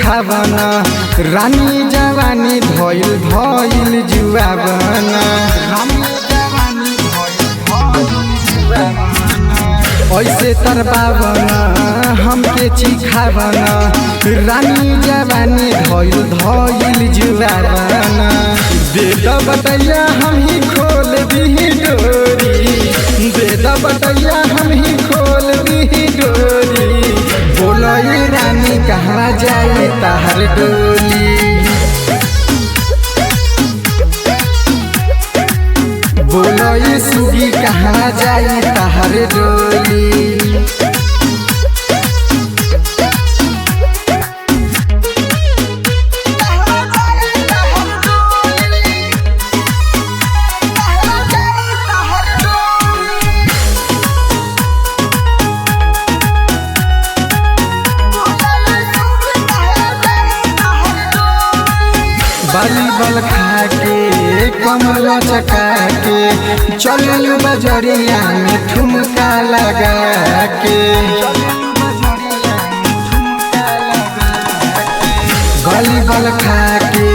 चिखावना रानी जवानी धइल भइल जुआवना ऐसे तरबावना हमके चिखावना रानी जवानी धइल जुआवना दे द बतैया हम ही खोल दी डोरी दे द बतैया हम ही खोल दी डोरी बोलो ये रानी कहाँ जाए ताहर डोली बोलो ये सुगी कहाँ जाए ताहर डोली बाली बल खा के कमल चका के चल बजरिया में ठुमका लगा के बाली बल खा के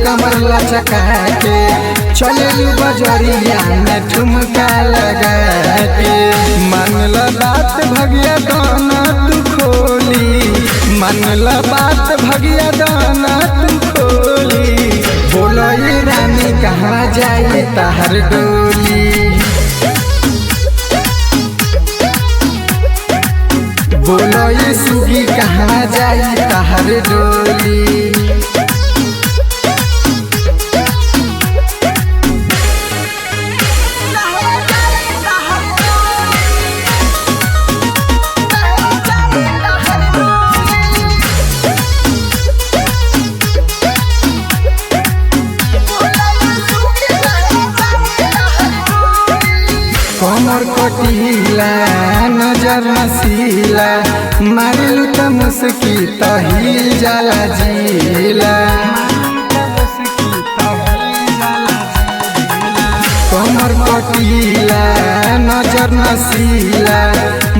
कमल चका के चल बजरिया में ठुमका लगा के मानल बात भगिया दाना तू खोली मानल बात भगिया दाना तू खोली बोलो ये रानी कहाँ जाए ताहर डोली बोलो ये सुगी कहाँ जाए ताहर डोली कमर कटीला नजर नसीला मारिलू त मुस्की तहिल जाला जीला कमर कटीला नजर नसीला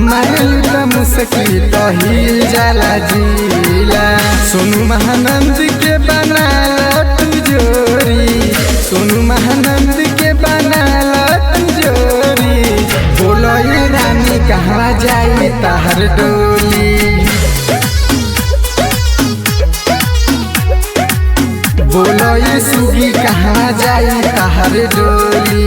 मारिलू त मुस्की तहिल जाला जीला सोनू महानंद के बनाला तू जोरी सोनू महानंद के बनाला तू जोरी बोलो ये रानी कहाँ जाए ताहर डोली बोलो ये सुगी कहाँ जाए ताहर डोली।